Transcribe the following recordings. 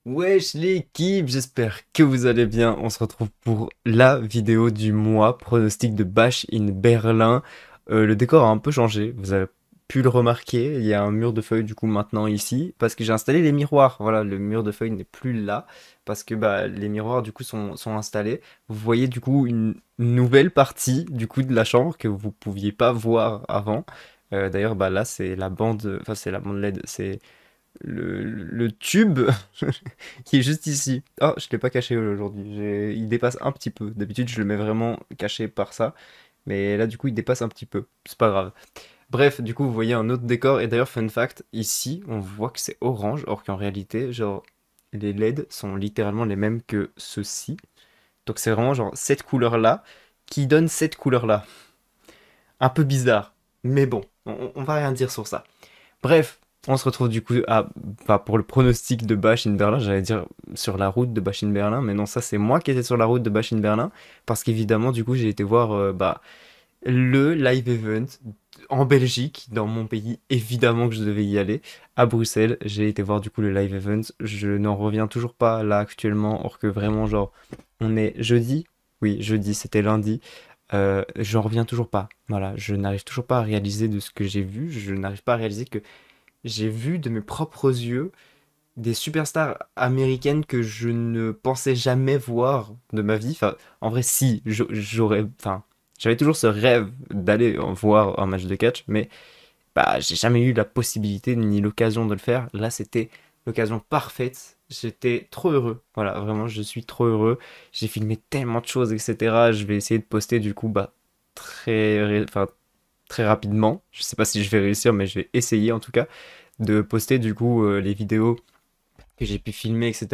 Wesh l'équipe, j'espère que vous allez bien. On se retrouve pour la vidéo du mois, pronostic de Bash in Berlin. Le décor a un peu changé, vous avez pu le remarquer. Il y a un mur de feuilles du coup maintenant ici, parce que j'ai installé les miroirs. Voilà, le mur de feuilles n'est plus là, parce que bah, les miroirs du coup sont installés. Vous voyez du coup une nouvelle partie du coup de la chambre que vous pouviez pas voir avant. D'ailleurs, bah là c'est la bande, enfin c'est la bande LED, c'est le tube qui est juste ici. Oh, je l'ai pas caché aujourd'hui. Il dépasse un petit peu. D'habitude, je le mets vraiment caché par ça. Mais là, du coup, il dépasse un petit peu. C'est pas grave. Bref, du coup, vous voyez un autre décor. Et d'ailleurs, fun fact, ici, on voit que c'est orange. Or qu'en réalité, genre, les LED sont littéralement les mêmes que ceux-ci. Donc c'est vraiment genre cette couleur-là qui donne cette couleur-là. Un peu bizarre. Mais bon, on va rien dire sur ça. Bref, on se retrouve du coup enfin, pour le pronostic de Bash in Berlin, j'allais dire sur la route de Bash in Berlin, mais non, ça c'est moi qui étais sur la route de Bash in Berlin, parce qu'évidemment, du coup, j'ai été voir bah, le live event en Belgique, dans mon pays, évidemment que je devais y aller, à Bruxelles. J'ai été voir du coup le live event, je n'en reviens toujours pas là actuellement, or que vraiment, genre, on est jeudi, oui, jeudi, c'était lundi. J'en reviens toujours pas. Voilà, je n'arrive toujours pas à réaliser de ce que j'ai vu. Je n'arrive pas à réaliser que j'ai vu de mes propres yeux des superstars américaines que je ne pensais jamais voir de ma vie. Enfin, en vrai, si, j'aurais, enfin, j'avais toujours ce rêve d'aller en voir un match de catch, mais bah, j'ai jamais eu la possibilité ni l'occasion de le faire. Là, c'était l'occasion parfaite. J'étais trop heureux. Voilà, vraiment, je suis trop heureux. J'ai filmé tellement de choses, etc. Je vais essayer de poster du coup, bah, enfin, très rapidement. Je sais pas si je vais réussir, mais je vais essayer en tout cas de poster du coup les vidéos que j'ai pu filmer, etc.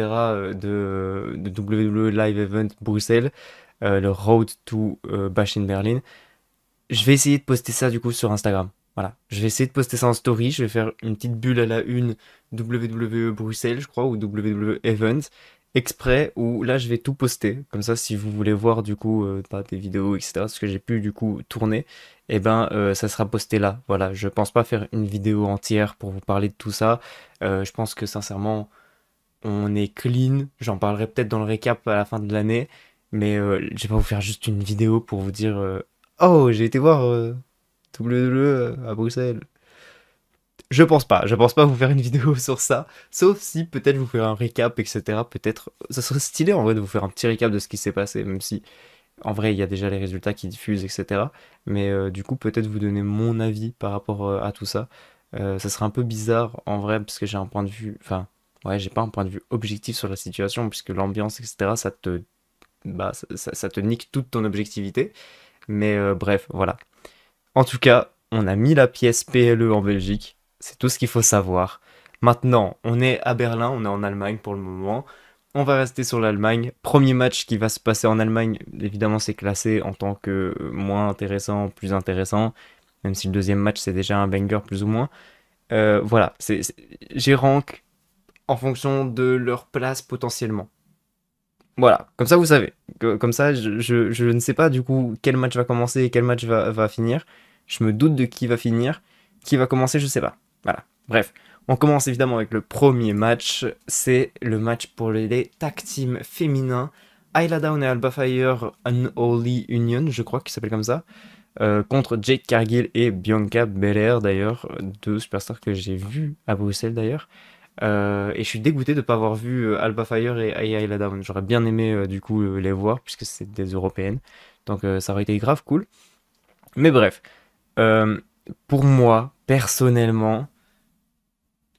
De WWE Live Event Bruxelles, le Road to Bash in Berlin. Je vais essayer de poster ça du coup sur Instagram. Voilà, je vais essayer de poster ça en story. Je vais faire une petite bulle à la une WWE Bruxelles, je crois, ou WWE Event exprès où là je vais tout poster. Comme ça, si vous voulez voir du coup bah, des vidéos, etc., ce que j'ai pu du coup tourner, et ben ça sera posté là. Voilà, je pense pas faire une vidéo entière pour vous parler de tout ça. Je pense que sincèrement, on est clean. J'en parlerai peut-être dans le récap à la fin de l'année. Mais je vais pas vous faire juste une vidéo pour vous dire oh, j'ai été voir WWE à Bruxelles. Je pense pas. Je pense pas vous faire une vidéo sur ça. Sauf si peut-être vous faire un récap, etc. Peut-être. Ça serait stylé en vrai de vous faire un petit récap de ce qui s'est passé. Même si en vrai il y a déjà les résultats qui diffusent, etc. Mais du coup, peut-être vous donner mon avis par rapport à tout ça. Ça serait un peu bizarre en vrai parce que j'ai un point de vue. Enfin, ouais, j'ai pas un point de vue objectif sur la situation puisque l'ambiance, etc., bah, ça te nique toute ton objectivité. Mais bref, voilà. En tout cas, on a mis la pièce PLE en Belgique. C'est tout ce qu'il faut savoir. Maintenant, on est à Berlin, on est en Allemagne pour le moment. On va rester sur l'Allemagne. Premier match qui va se passer en Allemagne, évidemment, c'est classé en tant que moins intéressant, plus intéressant. Même si le deuxième match, c'est déjà un banger, plus ou moins. Voilà, j'ai rank en fonction de leur place potentiellement. Voilà, comme ça vous savez. Comme ça, je ne sais pas du coup quel match va commencer et quel match va finir. Je me doute de qui va finir. Qui va commencer, je sais pas. Voilà. Bref, on commence évidemment avec le premier match. C'est le match pour les tag teams féminins. Ayla Dawn et Alba Fire Unholy Union, je crois qu'il s'appelle comme ça. Contre Jake Cargill et Bianca Belair d'ailleurs. Deux superstars que j'ai vus à Bruxelles d'ailleurs. Et je suis dégoûté de ne pas avoir vu Alba Fire et Ayla Dawn. J'aurais bien aimé du coup les voir puisque c'est des européennes. Donc ça aurait été grave cool. Mais bref, euh, pour moi, personnellement,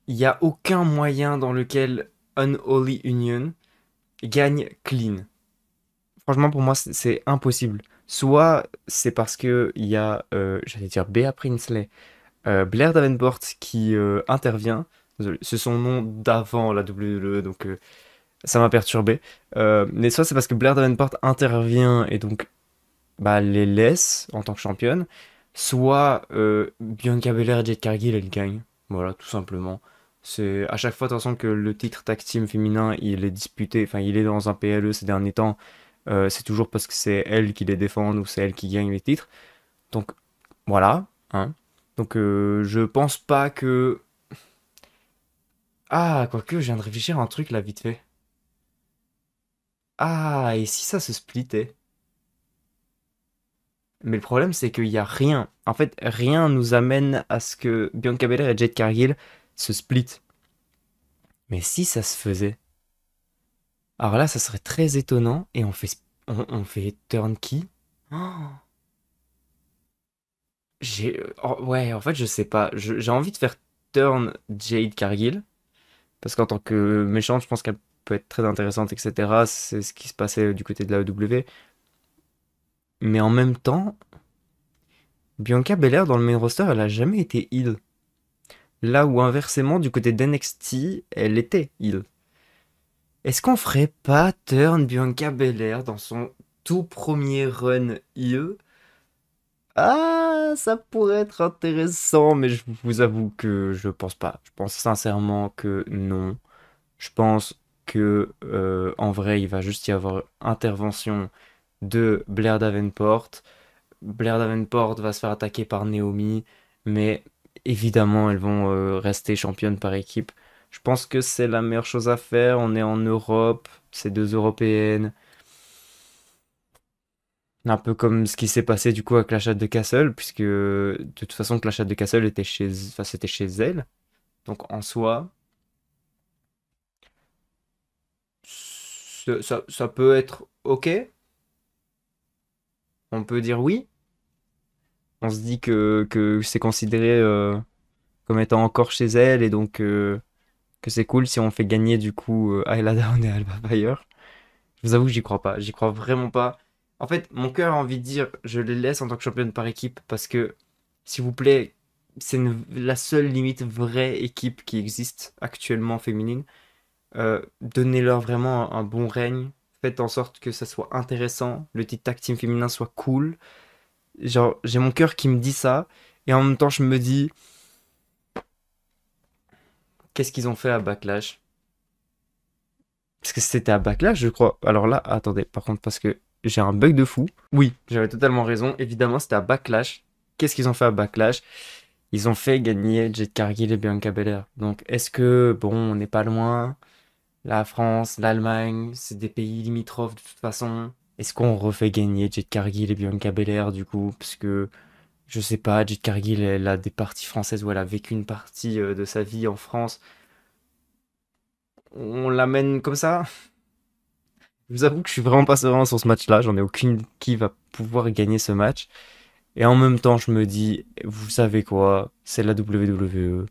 il n'y a aucun moyen dans lequel Unholy Union gagne clean. Franchement, pour moi, c'est impossible. Soit c'est parce que il y a, j'allais dire Bea Priestley, Blair Davenport qui intervient. Désolé, c'est son nom d'avant la WWE, donc ça m'a perturbé. Mais soit c'est parce que Blair Davenport intervient et donc bah, les laisse en tant que championne, soit Bianca Belair et Jade Cargill elles gagnent. Voilà, tout simplement. C'est à chaque fois de toute façon que le titre tag team féminin il est disputé, enfin il est dans un PLE ces derniers temps, c'est toujours parce que c'est elles qui les défendent ou c'est elles qui gagnent les titres. Donc voilà, hein. Donc je pense pas que Ah, quoique, je viens de réfléchir à un truc là, vite fait. Ah, et si ça se splittait? Mais le problème, c'est qu'il y a rien. En fait, rien nous amène à ce que Bianca Belair et Jade Cargill se split. Mais si ça se faisait, alors là, ça serait très étonnant et on fait turnkey. Oh, ouais, en fait, je sais pas. J'ai envie de faire turn Jade Cargill parce qu'en tant que méchante, je pense qu'elle peut être très intéressante, etc. C'est ce qui se passait du côté de la AEW. Mais en même temps, Bianca Belair dans le main roster, elle a jamais été heel. Là où inversement, du côté d'NXT, elle était heel. Est-ce qu'on ferait pas turn Bianca Belair dans son tout premier run heel? Ah, ça pourrait être intéressant, mais je vous avoue que je pense pas. Je pense sincèrement que non. Je pense que en vrai, il va juste y avoir intervention de Blair Davenport. Blair Davenport va se faire attaquer par Naomi, mais évidemment, elles vont rester championnes par équipe. Je pense que c'est la meilleure chose à faire. On est en Europe, c'est deux Européennes. Un peu comme ce qui s'est passé du coup avec Clash at the Castle, puisque de toute façon Clash at the Castle était enfin, c'était chez elle. Donc en soi, ça peut être ok. On peut dire oui. On se dit que c'est considéré comme étant encore chez elle et donc que c'est cool si on fait gagner du coup Ayla Dawn et Alba Fire. Je vous avoue que j'y crois pas. J'y crois vraiment pas. En fait, mon cœur a envie de dire je les laisse en tant que championne par équipe parce que, s'il vous plaît, c'est la seule limite vraie équipe qui existe actuellement féminine. Donnez-leur vraiment un bon règne. Faites en sorte que ça soit intéressant. Le titre tag team féminin soit cool. Genre, j'ai mon cœur qui me dit ça. Et en même temps, je me dis, qu'est-ce qu'ils ont fait à Backlash? Parce que c'était à Backlash, je crois. Alors là, attendez, par contre, parce que j'ai un bug de fou. Oui, j'avais totalement raison. Évidemment, c'était à Backlash. Qu'est-ce qu'ils ont fait à Backlash? Ils ont fait gagner Jade Cargill et Bianca Belair. Donc, est-ce que, bon, on n'est pas loin? La France, l'Allemagne, c'est des pays limitrophes de toute façon. Est-ce qu'on refait gagner Jade Cargill et Bianca Belair du coup? Parce que, je sais pas, Jade Cargill, elle a des parties françaises où elle a vécu une partie de sa vie en France. On l'amène comme ça? Je vous avoue que je suis vraiment pas serein sur ce match-là. J'en ai aucune qui va pouvoir gagner ce match. Et en même temps, je me dis, vous savez quoi? C'est la WWE.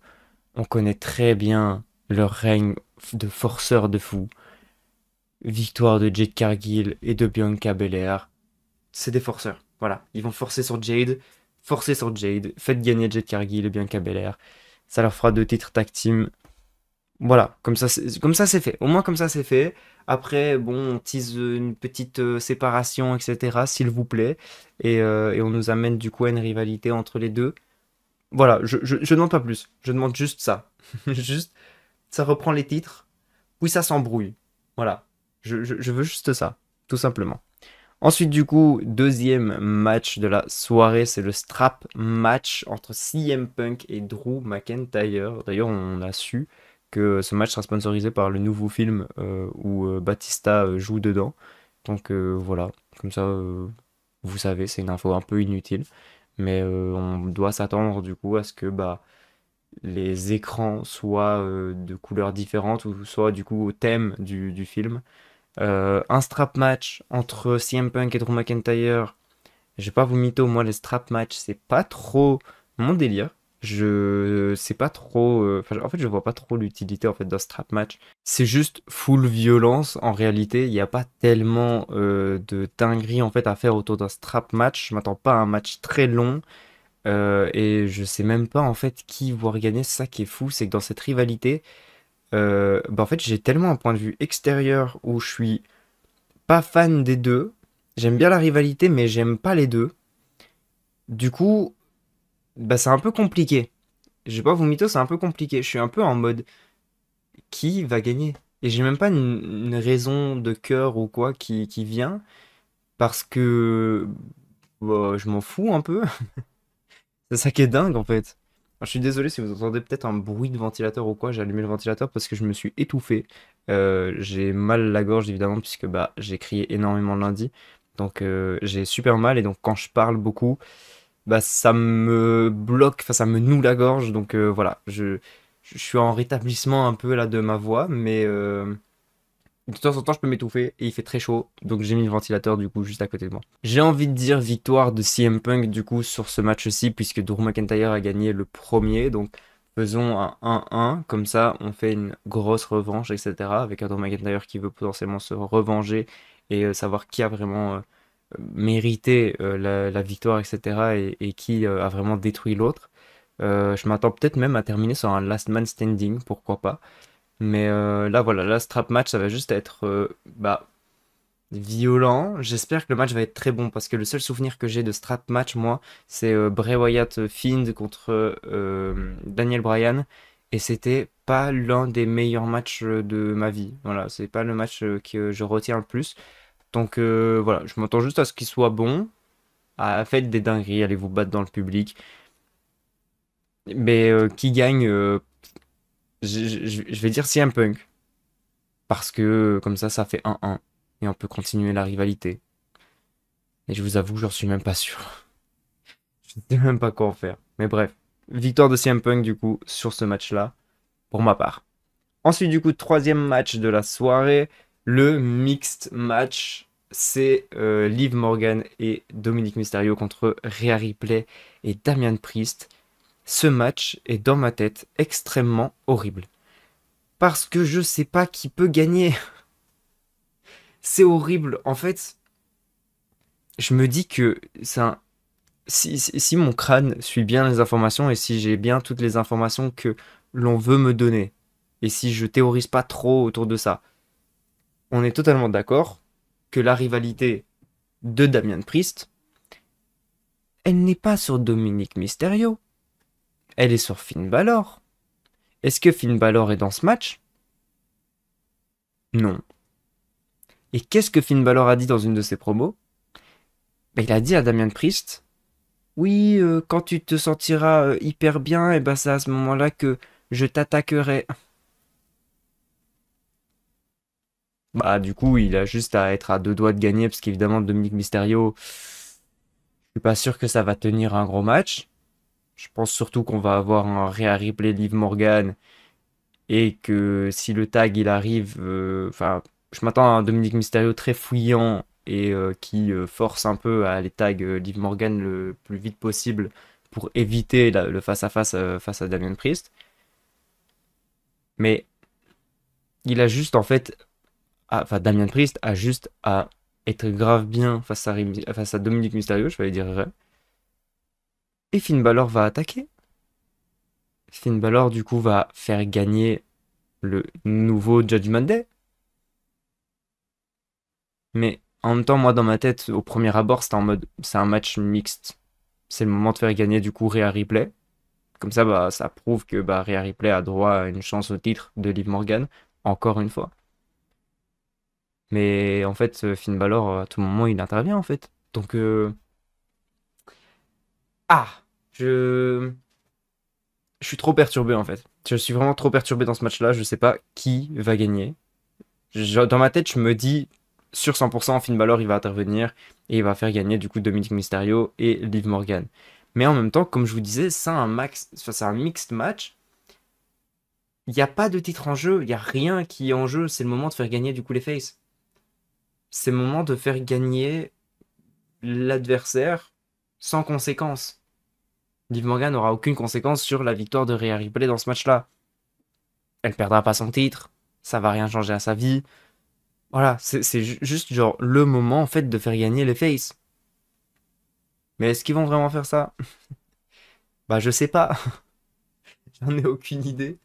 On connaît très bien leur règne de forceur de fou. Victoire de Jade Cargill et de Bianca Belair. C'est des forceurs. Voilà. Ils vont forcer sur Jade. Forcer sur Jade. Faites gagner Jade Cargill et Bianca Belair. Ça leur fera deux titres tag team. Voilà, comme ça c'est fait. Au moins comme ça c'est fait. Après, bon, on tease une petite séparation, etc. S'il vous plaît. Et on nous amène du coup à une rivalité entre les deux. Voilà, je demande pas plus. Je demande juste ça. Juste, ça reprend les titres. Oui, ça s'embrouille. Voilà. Je veux juste ça, tout simplement. Ensuite, du coup, deuxième match de la soirée, c'est le strap match entre CM Punk et Drew McIntyre. D'ailleurs, on a su que ce match sera sponsorisé par le nouveau film où Batista joue dedans. Donc voilà, comme ça, vous savez, c'est une info un peu inutile. Mais on doit s'attendre du coup à ce que bah, les écrans soient de couleurs différentes ou soit du coup au thème du film. Un strap match entre CM Punk et Drew McIntyre. Je vais pas vous mytho, moi les strap match c'est pas trop mon délire. Je sais pas trop. En fait, je vois pas trop l'utilité en fait d'un strap match. C'est juste full violence. En réalité, il n'y a pas tellement de dinguerie en fait à faire autour d'un strap match. Je m'attends pas à un match très long. Et je sais même pas en fait qui va gagner. C'est ça qui est fou, c'est que dans cette rivalité, bah en fait j'ai tellement un point de vue extérieur où je suis pas fan des deux. J'aime bien la rivalité, mais j'aime pas les deux. Du coup, bah c'est un peu compliqué. Je vais pas vous mytho, c'est un peu compliqué. Je suis un peu en mode qui va gagner? Et j'ai même pas une raison de cœur ou quoi qui vient. Parce que bah, je m'en fous un peu. C'est ça qui est dingue en fait. Je suis désolé si vous entendez peut-être un bruit de ventilateur ou quoi, j'ai allumé le ventilateur parce que je me suis étouffé. J'ai mal à la gorge évidemment puisque bah, j'ai crié énormément lundi. Donc j'ai super mal et donc quand je parle beaucoup, bah, ça me bloque, enfin ça me noue la gorge. Donc voilà, je suis en rétablissement un peu là de ma voix, mais de temps en temps je peux m'étouffer et il fait très chaud. Donc j'ai mis le ventilateur du coup juste à côté de moi. J'ai envie de dire victoire de CM Punk du coup sur ce match-ci puisque Drew McIntyre a gagné le premier. Donc faisons un 1-1, comme ça on fait une grosse revanche, etc. Avec un Drew McIntyre qui veut potentiellement se revenger et savoir qui a vraiment mérité la victoire, etc. et qui a vraiment détruit l'autre. Je m'attends peut-être même à terminer sur un last man standing, pourquoi pas. Mais là voilà, là strap match ça va juste être bah, violent. J'espère que le match va être très bon parce que le seul souvenir que j'ai de strap match, moi, c'est Bray Wyatt Fiend contre Daniel Bryan. Et c'était pas l'un des meilleurs matchs de ma vie. Voilà, c'est pas le match que je retiens le plus. Donc voilà, je m'attends juste à ce qu'il soit bon. Faites des dingueries, allez vous battre dans le public. Mais qui gagne, je vais dire CM Punk. Parce que comme ça fait 1-1. Et on peut continuer la rivalité. Et je vous avoue, j'en suis même pas sûr. Je sais même pas quoi en faire. Mais bref, victoire de CM Punk du coup sur ce match-là, pour ma part. Ensuite du coup, troisième match de la soirée, le mixed match. C'est Liv Morgan et Dominic Mysterio contre Rhea Ripley et Damian Priest. Ce match est dans ma tête extrêmement horrible. Parce que je sais pas qui peut gagner. C'est horrible. En fait, je me dis que si mon crâne suit bien les informations et si j'ai bien toutes les informations que l'on veut me donner, et si je théorise pas trop autour de ça, on est totalement d'accord que la rivalité de Damian Priest, elle n'est pas sur Dominic Mysterio, elle est sur Finn Balor. Est-ce que Finn Balor est dans ce match? Non. Et qu'est-ce que Finn Balor a dit dans une de ses promos? Ben, il a dit à Damian Priest, oui, quand tu te sentiras hyper bien, et ben c'est à ce moment-là que je t'attaquerai. Bah du coup, il a juste à être à deux doigts de gagner parce qu'évidemment Dominic Mysterio, je suis pas sûr que ça va tenir un gros match. Je pense surtout qu'on va avoir un Rhea Ripley, Liv Morgan et que si le tag il arrive, enfin, je m'attends à un Dominic Mysterio très fouillant et qui force un peu à aller tag Liv Morgan le plus vite possible pour éviter le face-à-face face à Damian Priest. Mais il a juste en fait, enfin Damian Priest a juste à être grave bien face à Dominic Mysterio, je vais dire vrai. Et Finn Balor va attaquer. Finn Balor du coup va faire gagner le nouveau Judgment Day. Mais en même temps, moi dans ma tête, au premier abord, c'était en mode c'est un match mixte. C'est le moment de faire gagner du coup Rhea Ripley. Comme ça, bah, ça prouve que bah, Rhea Ripley a droit à une chance au titre de Liv Morgan, encore une fois. Mais en fait, Finn Balor, à tout moment, il intervient en fait. Donc, ah, je... je suis trop perturbé en fait. Je suis vraiment trop perturbé dans ce match-là. Je sais pas qui va gagner. Dans ma tête, je me dis, sur 100%, Finn Balor, il va intervenir et il va faire gagner du coup Dominic Mysterio et Liv Morgan. Mais en même temps, comme je vous disais, c'est un mixed match. Il n'y a pas de titre en jeu, il n'y a rien qui est en jeu. C'est le moment de faire gagner du coup les faces. C'est le moment de faire gagner l'adversaire sans conséquence. Liv Morgan n'aura aucune conséquence sur la victoire de Rhea Ripley dans ce match-là. Elle perdra pas son titre, ça va rien changer à sa vie. Voilà, c'est juste genre le moment en fait de faire gagner les faces. Mais est-ce qu'ils vont vraiment faire ça? Bah je sais pas, j'en ai aucune idée.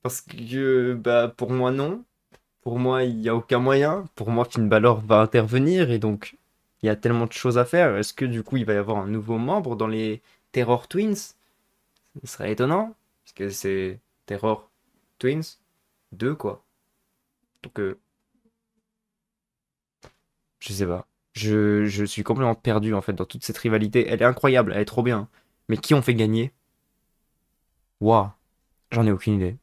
Parce que bah pour moi non. Pour moi il n'y a aucun moyen. Pour moi Finn Balor va intervenir et donc il y a tellement de choses à faire. Est-ce que du coup il va y avoir un nouveau membre dans les Terror Twins? Ce serait étonnant. Parce que c'est Terror Twins 2 quoi. Donc je sais pas. Je suis complètement perdu en fait dans toute cette rivalité. Elle est incroyable, elle est trop bien. Mais qui on fait gagner? Waouh, j'en ai aucune idée.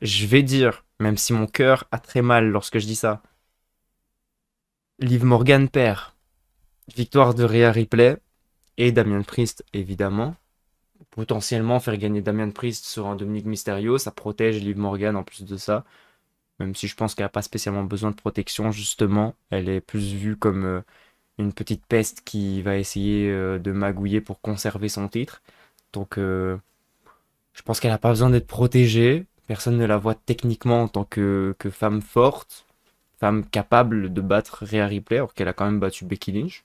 Je vais dire, même si mon cœur a très mal lorsque je dis ça, Liv Morgan perd. Victoire de Rhea Ripley et Damian Priest, évidemment. Potentiellement faire gagner Damian Priest sur un Dominic Mysterio, ça protège Liv Morgan en plus de ça. Même si je pense qu'elle n'a pas spécialement besoin de protection, justement. Elle est plus vue comme une petite peste qui va essayer de magouiller pour conserver son titre. Donc je pense qu'elle n'a pas besoin d'être protégée. Personne ne la voit techniquement en tant que femme forte, femme capable de battre Rhea Ripley, alors qu'elle a quand même battu Becky Lynch.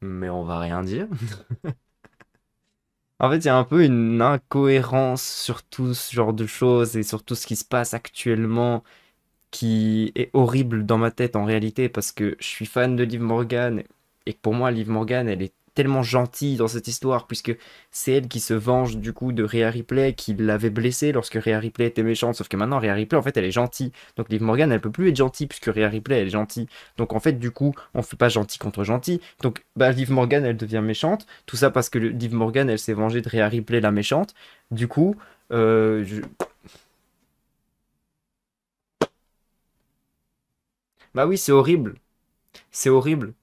Mais on va rien dire. En fait, il y a un peu une incohérence sur tout ce genre de choses et sur tout ce qui se passe actuellement qui est horrible dans ma tête en réalité parce que je suis fan de Liv Morgan et que pour moi Liv Morgan elle est tellement gentille dans cette histoire puisque c'est elle qui se venge du coup de Rhea Ripley qui l'avait blessée lorsque Rhea Ripley était méchante, sauf que maintenant Rhea Ripley en fait elle est gentille, donc Liv Morgan elle peut plus être gentille puisque Rhea Ripley elle est gentille, donc en fait du coup on fait pas gentil contre gentil, donc bah Liv Morgan elle devient méchante, tout ça parce que Liv Morgan elle s'est vengée de Rhea Ripley la méchante, du coup euh, je- bah oui c'est horrible, c'est horrible.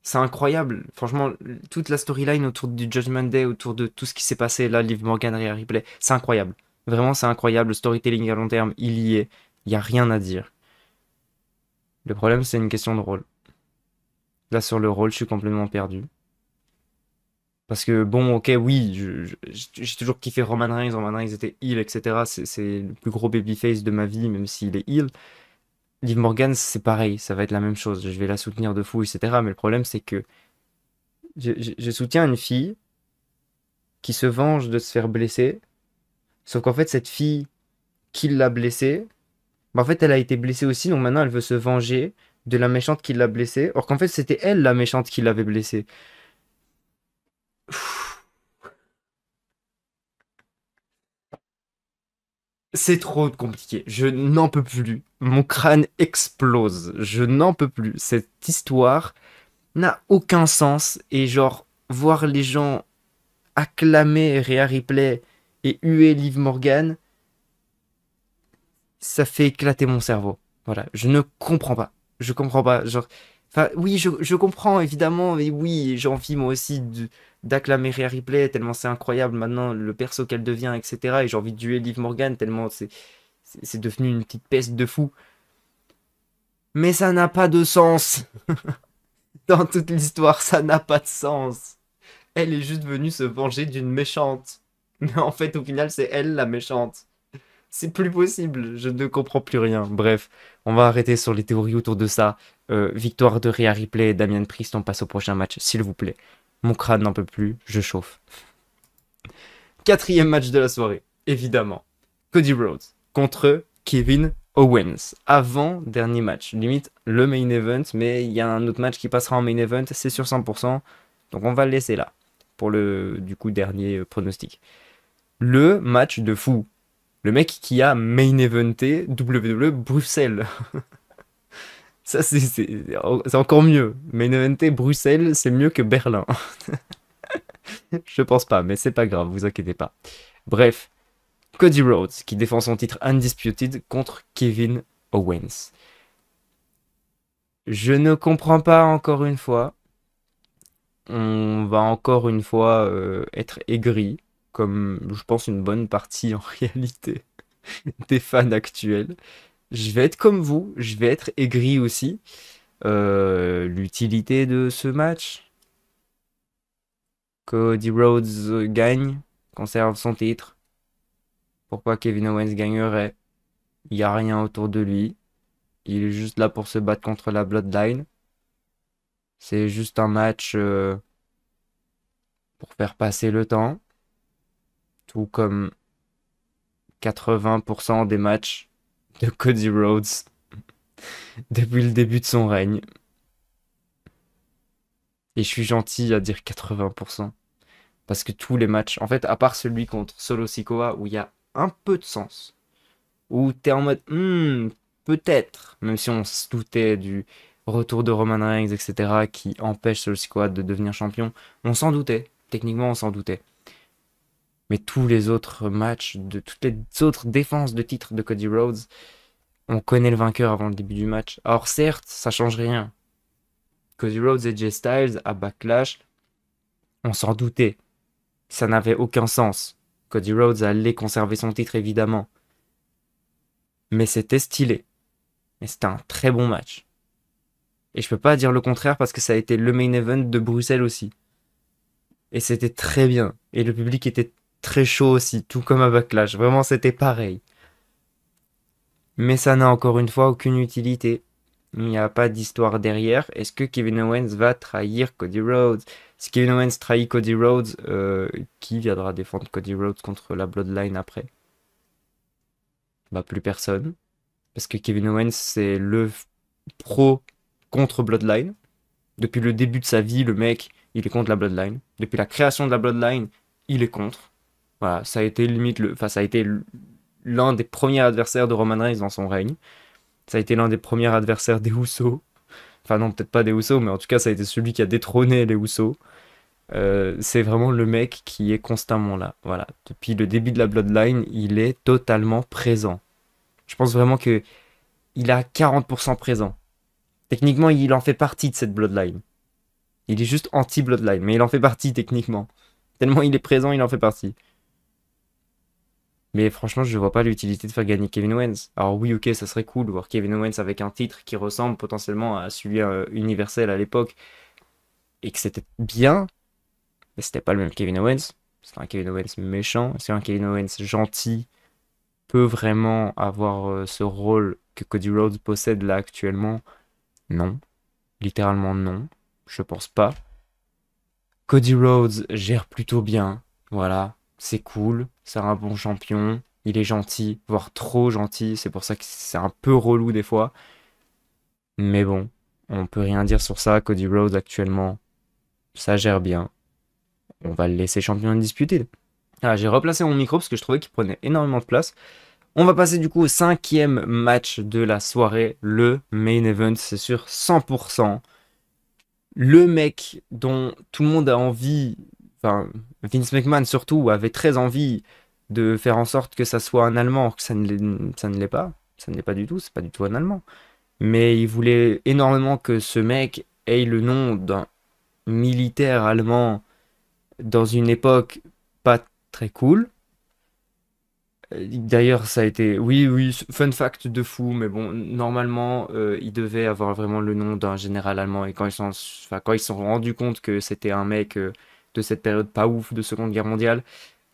C'est incroyable. Franchement, toute la storyline autour du Judgment Day, autour de tout ce qui s'est passé là, Liv Morgan, Rhea Ripley, c'est incroyable. Vraiment, c'est incroyable. Le storytelling à long terme, il y est. Il n'y a rien à dire. Le problème, c'est une question de rôle. Là, sur le rôle, je suis complètement perdu. Parce que, bon, ok, oui, j'ai toujours kiffé Roman Reigns. Roman Reigns était heel, etc. C'est le plus gros babyface de ma vie, même s'il est heel. Liv Morgan, c'est pareil. Ça va être la même chose. Je vais la soutenir de fou, etc. Mais le problème, c'est que je soutiens une fille qui se venge de se faire blesser. Sauf qu'en fait, cette fille qui l'a blessée, bah en fait, elle a été blessée aussi, donc maintenant elle veut se venger de la méchante qui l'a blessée. Or qu'en fait, c'était elle la méchante qui l'avait blessée. C'est trop compliqué. Je n'en peux plus. Mon crâne explose. Je n'en peux plus. Cette histoire n'a aucun sens. Et genre, voir les gens acclamer Rhea Ripley et huer Liv Morgan, ça fait éclater mon cerveau. Voilà, je ne comprends pas. Je comprends pas. Genre, enfin, oui, je comprends évidemment, et oui, j'ai envie moi aussi d'acclamer Rhea Ripley tellement c'est incroyable maintenant le perso qu'elle devient, etc. Et j'ai envie de tuer Liv Morgan tellement c'est devenu une petite peste de fou. Mais ça n'a pas de sens. Dans toute l'histoire, ça n'a pas de sens. Elle est juste venue se venger d'une méchante. Mais en fait, au final, c'est elle la méchante. C'est plus possible, je ne comprends plus rien. Bref, on va arrêter sur les théories autour de ça. Victoire de Rhea Ripley et Damian Priest, on passe au prochain match, s'il vous plaît. Mon crâne n'en peut plus, je chauffe. Quatrième match de la soirée, évidemment. Cody Rhodes contre Kevin Owens. Avant dernier match, limite le main event, mais il y a un autre match qui passera en main event, c'est sur 100%. Donc on va le laisser là, pour le du coup dernier pronostic. Le match de fou. Le mec qui a main eventé WWE Bruxelles. Ça, c'est encore mieux. Main eventé Bruxelles, c'est mieux que Berlin. Je pense pas, mais c'est pas grave, vous inquiétez pas. Bref, Cody Rhodes qui défend son titre Undisputed contre Kevin Owens. Je ne comprends pas encore une fois. On va encore une fois être aigri, comme je pense une bonne partie en réalité des fans actuels. Je vais être comme vous, je vais être aigri aussi. L'utilité de ce match, Cody Rhodes gagne, conserve son titre. Pourquoi Kevin Owens gagnerait? Il n'y a rien autour de lui. Il est juste là pour se battre contre la Bloodline. C'est juste un match pour faire passer le temps. Tout comme 80% des matchs de Cody Rhodes depuis le début de son règne. Et je suis gentil à dire 80%. Parce que tous les matchs, en fait, à part celui contre Solo Sikoa, où il y a un peu de sens, où t'es en mode, peut-être, même si on se doutait du retour de Roman Reigns, etc., qui empêche Solo Sikoa de devenir champion, on s'en doutait, techniquement on s'en doutait. Mais tous les autres matchs, de toutes les autres défenses de titre de Cody Rhodes, on connaît le vainqueur avant le début du match. Alors certes, ça change rien. Cody Rhodes et Jay Styles à Backlash, on s'en doutait. Ça n'avait aucun sens. Cody Rhodes allait conserver son titre évidemment. Mais c'était stylé. Et c'était un très bon match. Et je peux pas dire le contraire parce que ça a été le main event de Bruxelles aussi. Et c'était très bien. Et le public était très chaud aussi, tout comme à Backlash. Vraiment, c'était pareil. Mais ça n'a encore une fois aucune utilité. Il n'y a pas d'histoire derrière. Est-ce que Kevin Owens va trahir Cody Rhodes? Si Kevin Owens trahit Cody Rhodes, qui viendra défendre Cody Rhodes contre la Bloodline après? Bah plus personne. Parce que Kevin Owens, c'est le pro contre Bloodline. Depuis le début de sa vie, le mec, il est contre la Bloodline. Depuis la création de la Bloodline, il est contre. Voilà, ça a été limite ça a été l'un des premiers adversaires de Roman Reigns dans son règne. Ça a été l'un des premiers adversaires des Usos. Enfin non, peut-être pas des Usos, mais en tout cas, ça a été celui qui a détrôné les Usos. C'est vraiment le mec qui est constamment là. Voilà, depuis le début de la Bloodline, il est totalement présent. Je pense vraiment que il a 40% présent. Techniquement, il en fait partie de cette Bloodline. Il est juste anti-Bloodline, mais il en fait partie techniquement. Tellement il est présent, il en fait partie. Mais franchement, je vois pas l'utilité de faire gagner Kevin Owens. Alors oui, ok, ça serait cool de voir Kevin Owens avec un titre qui ressemble potentiellement à celui universel à l'époque. Et que c'était bien, mais c'était pas le même Kevin Owens. C'est un Kevin Owens méchant. C'est un Kevin Owens gentil peut vraiment avoir ce rôle que Cody Rhodes possède là actuellement? Non. Littéralement non. Je pense pas. Cody Rhodes gère plutôt bien. Voilà. C'est cool. C'est un bon champion. Il est gentil, voire trop gentil. C'est pour ça que c'est un peu relou des fois. Mais bon, on peut rien dire sur ça. Cody Rhodes actuellement, ça gère bien. On va le laisser champion indisputé. Ah, j'ai replacé mon micro parce que je trouvais qu'il prenait énormément de place. On va passer du coup au 5e match de la soirée, le main event, c'est sûr, 100%. Le mec dont tout le monde a envie, enfin Vince McMahon surtout, avait très envie de faire en sorte que ça soit un Allemand, que ça ne l'est pas. Ça ne l'est pas du tout, c'est pas du tout un Allemand. Mais il voulait énormément que ce mec ait le nom d'un militaire allemand dans une époque pas très cool. D'ailleurs, ça a été... Oui, oui, fun fact de fou, mais bon, normalement, il devait avoir vraiment le nom d'un général allemand. Et quand ils se sont rendus compte que c'était un mec de cette période pas ouf de Seconde Guerre mondiale,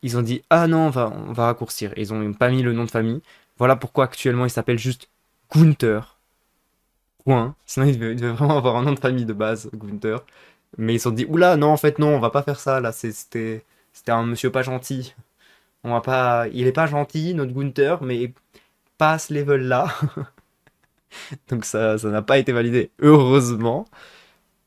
ils ont dit, ah non, on va raccourcir. Et ils ont pas mis le nom de famille. Voilà pourquoi actuellement il s'appelle juste Gunther. Point. Sinon, il devait vraiment avoir un nom de famille de base, Gunther. Mais ils se sont dit, oula, non, en fait, non, on va pas faire ça. Là, c'était un monsieur pas gentil. On va pas... Il est pas gentil, notre Gunther, mais pas à ce level-là. Donc ça n'a pas été validé, heureusement.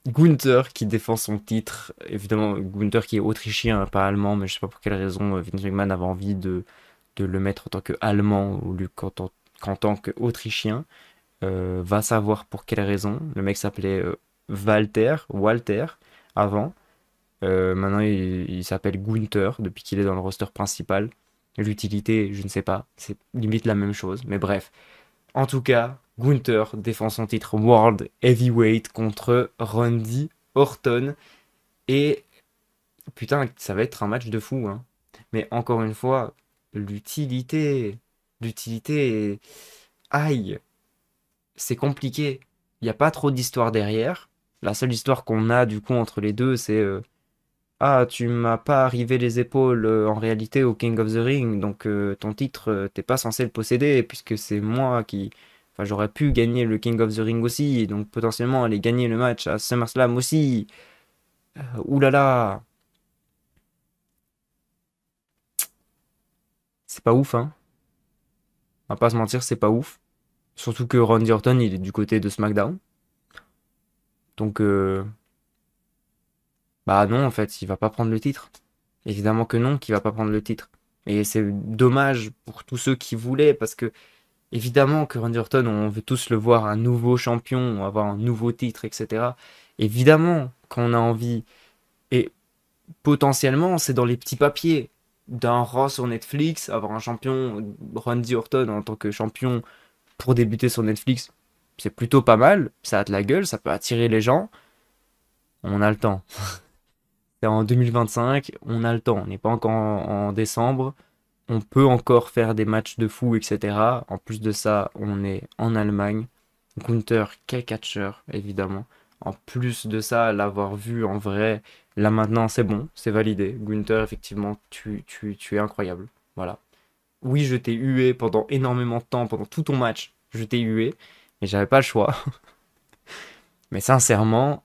Gunther qui défend son titre. Évidemment, Gunther qui est autrichien, pas allemand, mais je sais pas pour quelle raison Vince McMahon avait envie de le mettre en tant qu'allemand ou qu'en tant qu'autrichien. Va savoir pour quelle raison. Le mec s'appelait Walter, avant. Maintenant, il s'appelle Gunther depuis qu'il est dans le roster principal. L'utilité, je ne sais pas. C'est limite la même chose. Mais bref. En tout cas, Gunther défend son titre World Heavyweight contre Randy Orton. Et putain, ça va être un match de fou, hein. Mais encore une fois, l'utilité. L'utilité. Aïe. C'est compliqué. Il n'y a pas trop d'histoire derrière. La seule histoire qu'on a du coup entre les deux, c'est ah, tu m'as pas arrivé les épaules en réalité au King of the Ring, donc ton titre, t'es pas censé le posséder, puisque c'est moi qui. Enfin, j'aurais pu gagner le King of the Ring aussi, donc potentiellement aller gagner le match à SummerSlam aussi. Oulala, c'est pas ouf, hein. On va pas se mentir, c'est pas ouf. Surtout que Randy Orton, il est du côté de SmackDown. Donc, bah non, en fait, il va pas prendre le titre. Évidemment que non, qu'il va pas prendre le titre. Et c'est dommage pour tous ceux qui voulaient, parce que évidemment que Randy Orton, on veut tous le voir un nouveau champion, avoir un nouveau titre, etc. Évidemment qu'on a envie. Et potentiellement, c'est dans les petits papiers. d'un Raw sur Netflix, avoir un champion, Randy Orton en tant que champion pour débuter sur Netflix, c'est plutôt pas mal, ça a de la gueule, ça peut attirer les gens, on a le temps. C'est en 2025, on a le temps, on n'est pas encore en décembre, on peut encore faire des matchs de fou, etc. En plus de ça, on est en Allemagne. Gunther, quel catcheur, évidemment. En plus de ça, l'avoir vu en vrai, là maintenant, c'est bon, c'est validé. Gunther, effectivement, tu es incroyable. Voilà. Oui, je t'ai hué pendant énormément de temps, pendant tout ton match, je t'ai hué, mais j'avais pas le choix. Mais sincèrement,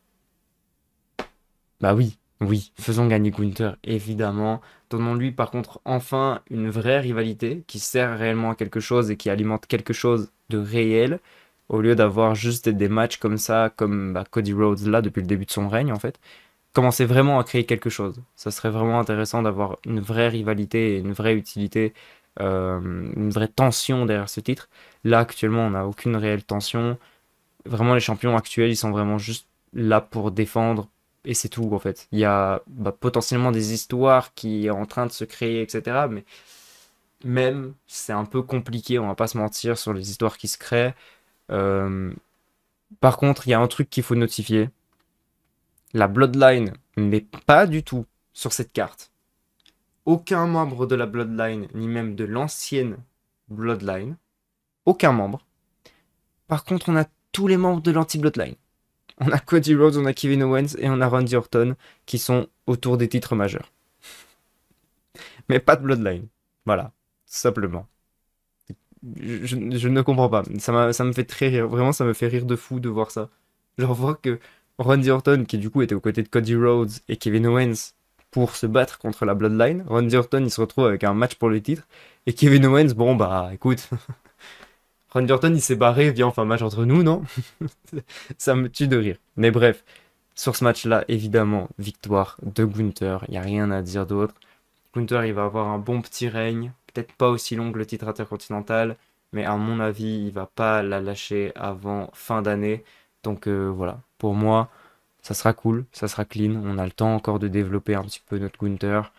bah oui, oui, faisons gagner Gunther, évidemment. Donnons-lui par contre enfin une vraie rivalité qui sert réellement à quelque chose et qui alimente quelque chose de réel, au lieu d'avoir juste des matchs comme ça, comme bah, Cody Rhodes là depuis le début de son règne en fait. Commencer vraiment à créer quelque chose. Ça serait vraiment intéressant d'avoir une vraie rivalité et une vraie utilité, une vraie tension derrière ce titre. Là actuellement on n'a aucune réelle tension. Vraiment, les champions actuels, ils sont vraiment juste là pour défendre et c'est tout en fait. Il y a bah, potentiellement des histoires qui sont en train de se créer, etc. Mais même, c'est un peu compliqué, on va pas se mentir sur les histoires qui se créent. Euh, Par contre, il y a un truc qu'il faut notifier. La Bloodline n'est pas du tout sur cette carte. Aucun membre de la Bloodline, ni même de l'ancienne Bloodline, aucun membre. Par contre, on a tous les membres de l'anti-Bloodline. On a Cody Rhodes, on a Kevin Owens et on a Randy Orton qui sont autour des titres majeurs. Mais pas de Bloodline. Voilà, tout simplement. Je ne comprends pas. Ça me fait très rire. Vraiment, ça me fait rire de fou de voir ça. Genre, voir que Randy Orton, qui du coup était aux côtés de Cody Rhodes et Kevin Owens pour se battre contre la Bloodline, Randy Orton il se retrouve avec un match pour le titre. Et Kevin Owens, bon bah écoute, Randy Orton il s'est barré, viens on fait un match entre nous, non? Ça me tue de rire. Mais bref, sur ce match-là, évidemment, victoire de Gunther. Il n'y a rien à dire d'autre. Gunther, il va avoir un bon petit règne. Peut-être pas aussi long que le titre intercontinental. Mais à mon avis, il va pas la lâcher avant fin d'année. Donc voilà, pour moi, ça sera cool, ça sera clean. On a le temps encore de développer un petit peu notre Gunther.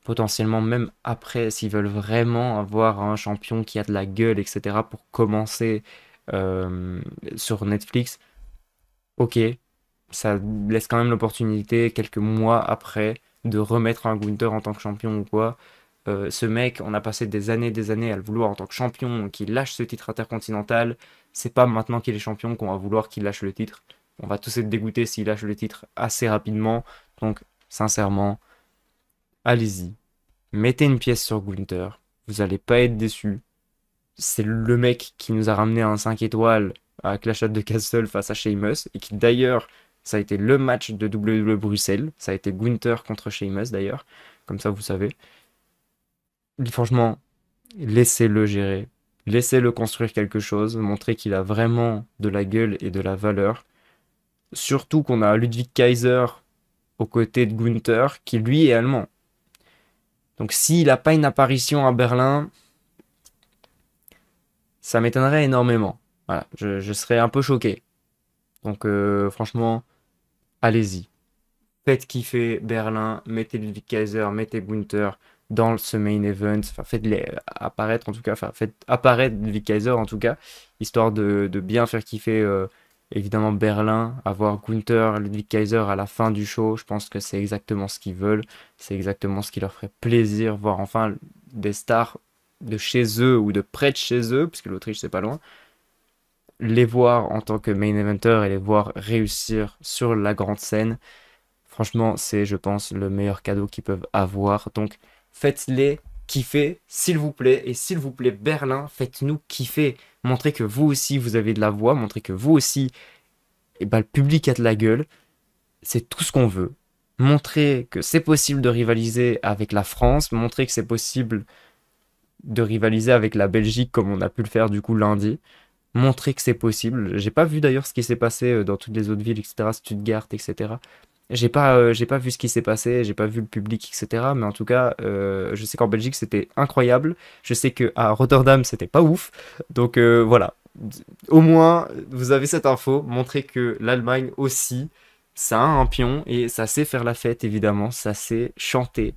Potentiellement, même après, s'ils veulent vraiment avoir un champion qui a de la gueule, etc., pour commencer euh, sur Netflix, ok, ça laisse quand même l'opportunité, quelques mois après, de remettre un Gunther en tant que champion ou quoi. Ce mec, on a passé des années à le vouloir en tant que champion, qu'il lâche ce titre intercontinental. C'est pas maintenant qu'il est champion qu'on va vouloir qu'il lâche le titre. On va tous être dégoûtés s'il lâche le titre assez rapidement. Donc, sincèrement, allez-y. Mettez une pièce sur Gunther. Vous allez pas être déçus. C'est le mec qui nous a ramené un 5 étoiles à Clash at the Castle face à Sheamus et qui d'ailleurs, ça a été le match de WWE Bruxelles. Ça a été Gunther contre Sheamus d'ailleurs. Comme ça, vous savez. Franchement, laissez-le gérer. Laissez-le construire quelque chose. Montrer qu'il a vraiment de la gueule et de la valeur. Surtout qu'on a Ludwig Kaiser aux côtés de Gunther qui lui est allemand. Donc s'il n'a pas une apparition à Berlin, ça m'étonnerait énormément. Voilà, je serais un peu choqué. Donc franchement, allez-y. Faites kiffer Berlin, mettez Ludwig Kaiser, mettez Gunther dans ce main event. Enfin, faites-les apparaître en tout cas. Enfin, faites apparaître Ludwig Kaiser en tout cas, histoire de bien faire kiffer évidemment Berlin. Avoir Gunther, Ludwig Kaiser à la fin du show, je pense que c'est exactement ce qu'ils veulent. C'est exactement ce qui leur ferait plaisir, voir enfin des stars de chez eux ou de près de chez eux, puisque l'Autriche c'est pas loin, les voir en tant que main eventer et les voir réussir sur la grande scène. Franchement, c'est, je pense, le meilleur cadeau qu'ils peuvent avoir. Donc, faites-les kiffer, s'il vous plaît. Et s'il vous plaît, Berlin, faites-nous kiffer. Montrez que vous aussi, vous avez de la voix. Montrez que vous aussi, eh ben, le public a de la gueule. C'est tout ce qu'on veut. Montrez que c'est possible de rivaliser avec la France. Montrez que c'est possible de rivaliser avec la Belgique comme on a pu le faire du coup lundi. Montrer que c'est possible. J'ai pas vu d'ailleurs ce qui s'est passé dans toutes les autres villes, etc., Stuttgart, etc. J'ai pas vu ce qui s'est passé, j'ai pas vu le public, etc. Mais en tout cas, je sais qu'en Belgique c'était incroyable. Je sais que à Rotterdam c'était pas ouf. Donc voilà. Au moins, vous avez cette info. Montrez que l'Allemagne aussi, ça a un pion et ça sait faire la fête évidemment. Ça sait chanter.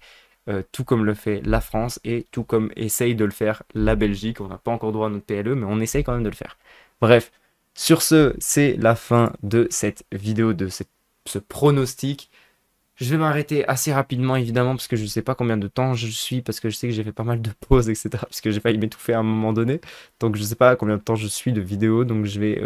tout comme le fait la France et tout comme essaye de le faire la Belgique. On n'a pas encore droit à notre PLE, mais on essaye quand même de le faire. Bref, sur ce, c'est la fin de cette vidéo, de ce pronostic. Je vais m'arrêter assez rapidement, évidemment, parce que je ne sais pas combien de temps je suis, parce que je sais que j'ai fait pas mal de pauses, etc., parce que j'ai failli m'étouffer à un moment donné. Donc je ne sais pas combien de temps je suis de vidéo, donc je vais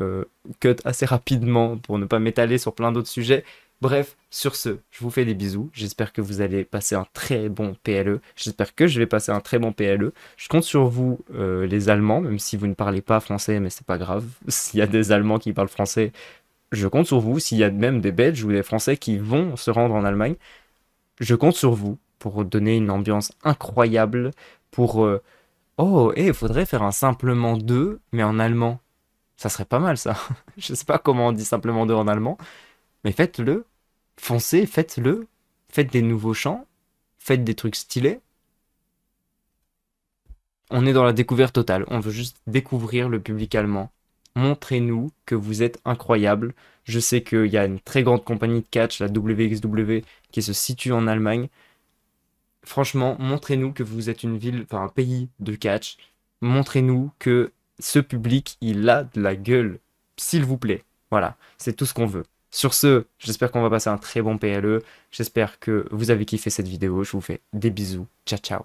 cut assez rapidement pour ne pas m'étaler sur plein d'autres sujets. Bref, sur ce, je vous fais des bisous. J'espère que vous allez passer un très bon PLE. J'espère que je vais passer un très bon PLE. Je compte sur vous, les Allemands, même si vous ne parlez pas français, mais c'est pas grave. S'il y a des Allemands qui parlent français, je compte sur vous. S'il y a même des Belges ou des Français qui vont se rendre en Allemagne, je compte sur vous pour donner une ambiance incroyable. Pour oh, il faudrait faire un simplement 2, mais en allemand. Ça serait pas mal ça. Je sais pas comment on dit simplement 2 en allemand, mais faites-le. Foncez, faites-le. Faites des nouveaux chants. Faites des trucs stylés. On est dans la découverte totale. On veut juste découvrir le public allemand. Montrez-nous que vous êtes incroyable. Je sais qu'il y a une très grande compagnie de catch, la WXW, qui se situe en Allemagne. Franchement, montrez-nous que vous êtes une ville, enfin un pays de catch. Montrez-nous que ce public, il a de la gueule. S'il vous plaît. Voilà, c'est tout ce qu'on veut. Sur ce, j'espère qu'on va passer un très bon PLE. J'espère que vous avez kiffé cette vidéo. Je vous fais des bisous. Ciao, ciao.